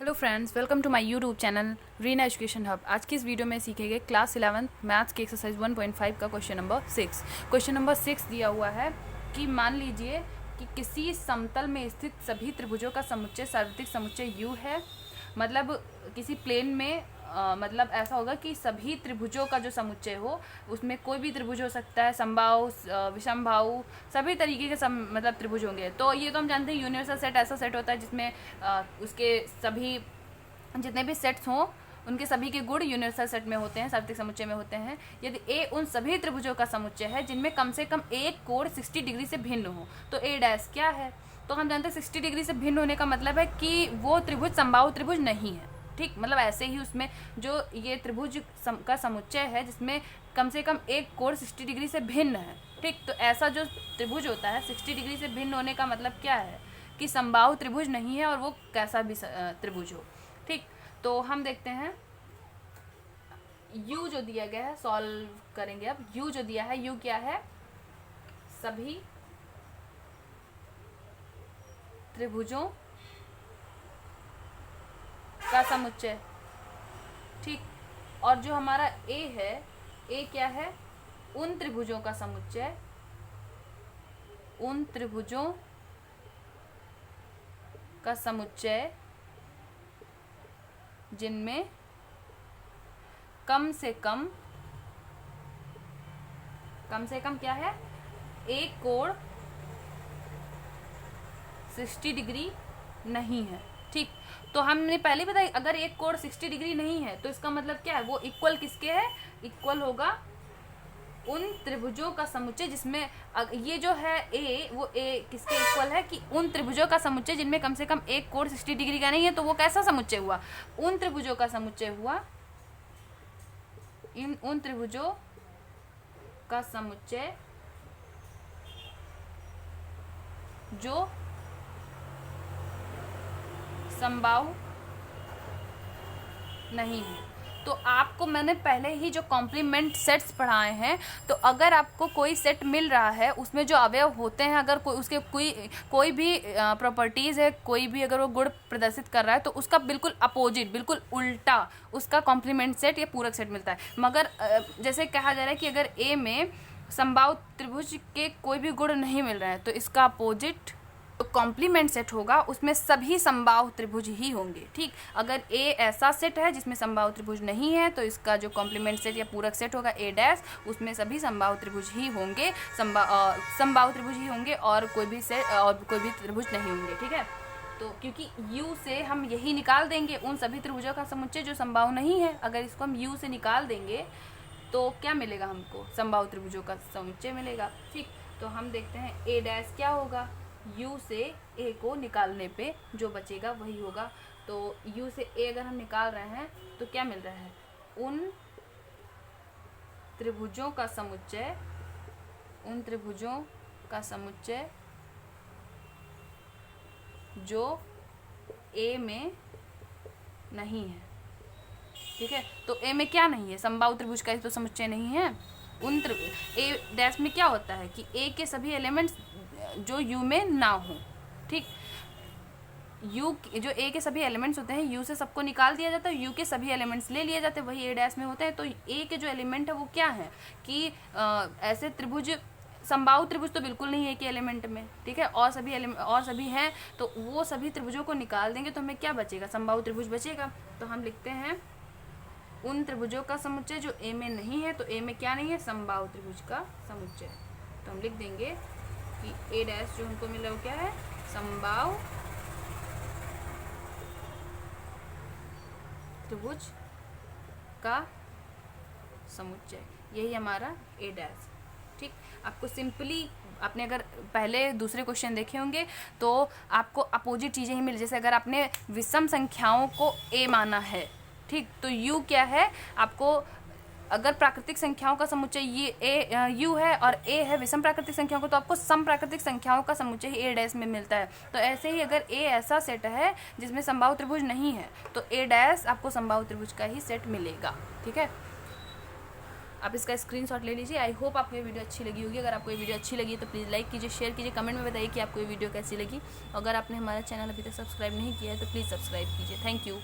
Hello friends, welcome to my YouTube channel Reena education hub. आज की इस वीडियो में सीखेंगे क्लास 11 मैथ्स के एक्सरसाइज 1.5 का क्वेश्चन नंबर 6। क्वेश्चन नंबर 6 दिया हुआ है कि मान लीजिए कि किसी समतल में स्थित सभी त्रिभुजों का समुच्चय सार्वत्रिक समुच्चय U है। मतलब किसी प्लेन में मतलब ऐसा होगा कि सभी त्रिभुजों का जो समुच्चय हो उसमें कोई भी त्रिभुज हो सकता है, समबाहु, विषमबाहु, सभी तरीके के मतलब त्रिभुज होंगे। तो ये तो हम जानते हैं यूनिवर्सल सेट ऐसा सेट होता है जिसमें उसके सभी जितने भी सेट्स हों उनके सभी के गुण यूनिवर्सल सेट में होते हैं, सार्वत्रिक समुच्चय में होते हैं। यदि ए उन सभी त्रिभुजों का समुच्चय है जिनमें कम से कम एक कोण 60 डिग्री से भिन्न हो, तो ए डैश क्या है? तो हम जानते हैं 60 डिग्री से भिन्न होने का मतलब है कि वो त्रिभुज समबाहु त्रिभुज नहीं है। ठीक, मतलब ऐसे ही उसमें जो ये त्रिभुज का समुच्चय है जिसमें कम से कम एक कोण 60 डिग्री से भिन्न है। ठीक, तो ऐसा जो त्रिभुज होता है 60 डिग्री से भिन्न होने का मतलब क्या है कि समबाहु त्रिभुज नहीं है, और वो कैसा भी त्रिभुज हो। ठीक, तो हम देखते हैं U जो दिया गया है, सॉल्व करेंगे। अब U जो दिया है, U क्या है? सभी त्रिभुजों का समुच्चय। ठीक, और जो हमारा A है, A क्या है? उन त्रिभुजों का समुच्चय, उन त्रिभुजों का समुच्चय जिनमें कम से कम क्या है? एक कोण 60 डिग्री नहीं है। ठीक, तो हमने पहले बताया अगर एक कोण 60 डिग्री नहीं है तो इसका मतलब क्या है? वो इक्वल किसके है? इक्वल होगा उन त्रिभुजों का समुच्चय जिसमें ये जो है ए, वो ए किसके इक्वल है कि उन त्रिभुजों का समुच्चय जिनमें कम से कम एक कोण 60 डिग्री का नहीं है। तो वो कैसा समुच्चय हुआ? उन त्रिभुजों का समुच्चय हुआ, उन त्रिभुजों का समुच्चय जो समबाहु नहीं है। तो आपको मैंने पहले ही जो कॉम्प्लीमेंट सेट्स पढ़ाए हैं, तो अगर आपको कोई सेट मिल रहा है उसमें जो अवयव होते हैं, अगर कोई उसके कोई भी प्रॉपर्टीज़ है, कोई भी अगर वो गुण प्रदर्शित कर रहा है, तो उसका बिल्कुल अपोजिट, बिल्कुल उल्टा उसका कॉम्प्लीमेंट सेट या पूरक सेट मिलता है। मगर जैसे कहा जा रहा है कि अगर ए में समबाहु त्रिभुज के कोई भी गुण नहीं मिल रहा है तो इसका अपोजिट तो कॉम्प्लीमेंट सेट होगा, उसमें सभी समबाहु त्रिभुज ही होंगे। ठीक, अगर ए ऐसा सेट है जिसमें समबाहु त्रिभुज नहीं है तो इसका जो कॉम्प्लीमेंट सेट या पूरक सेट होगा ए डैश, उसमें सभी समबाहु त्रिभुज ही होंगे, समबाहु त्रिभुज ही होंगे और कोई भी सेट और कोई भी त्रिभुज नहीं होंगे। ठीक है, तो क्योंकि U से हम यही निकाल देंगे उन सभी त्रिभुजों का समुच्चय जो समबाहु नहीं है। अगर इसको हम U से निकाल देंगे तो क्या मिलेगा हमको? समबाहु त्रिभुजों का समुच्चय मिलेगा। ठीक, तो हम देखते हैं ए डैश क्या होगा? U से A को निकालने पे जो बचेगा वही होगा। तो U से A अगर हम निकाल रहे हैं तो क्या मिल रहा है? उन त्रिभुजों का समुच्चय, उन त्रिभुजों का समुच्चय जो A में नहीं है। ठीक है, तो A में क्या नहीं है? समबाहु त्रिभुज का तो समुच्चय नहीं है। उन A डैश में क्या होता है कि A के सभी एलिमेंट्स जो U में ना हो। ठीक, U जो A के सभी एलिमेंट्स होते हैं U से सबको निकाल दिया जाता है, U के सभी एलिमेंट्स ले लिए जाते हैं, वही A डैश में होते हैं। तो A के जो एलिमेंट है वो क्या है कि ऐसे त्रिभुज, समबाहु त्रिभुज तो बिल्कुल नहीं है के एलिमेंट में। ठीक है, और सभी हैं, तो वो सभी त्रिभुजों को निकाल देंगे तो हमें क्या बचेगा? समबाहु त्रिभुज बचेगा। तो हम लिखते हैं उन त्रिभुजों का समुच्चय जो A में नहीं है। तो A में क्या नहीं है? समबाहु त्रिभुज का समुच्चय। तो हम लिख देंगे कि ए डैश जो हमको मिला वो क्या है? समबाहु त्रिभुज का समुच्चय, यही हमारा ए डैश। ठीक, आपको सिंपली आपने अगर पहले दूसरे क्वेश्चन देखे होंगे तो आपको अपोजिट चीज़ें ही मिली। जैसे अगर आपने विषम संख्याओं को ए माना है, ठीक, तो यू क्या है? आपको अगर प्राकृतिक संख्याओं का समुच्चय ये U है और A है विषम प्राकृतिक संख्याओं को, तो आपको सम प्राकृतिक संख्याओं का समुच्चय ही A डैश में मिलता है। तो ऐसे ही अगर A ऐसा सेट है जिसमें समबाहु त्रिभुज नहीं है तो A डैश आपको समबाहु त्रिभुज का ही सेट मिलेगा। ठीक है, आप इसका स्क्रीनशॉट ले लीजिए। आई होप आपको ये वीडियो अच्छी लगी होगी। अगर आपको ये वीडियो अच्छी लगी तो प्लीज़ लाइक कीजिए, शेयर कीजिए, कमेंट में बताइए कि आपको ये वीडियो कैसी लगी। अगर आपने हमारा चैनल अभी तक सब्सक्राइब नहीं किया है तो प्लीज़ सब्सक्राइब कीजिए। Thank you.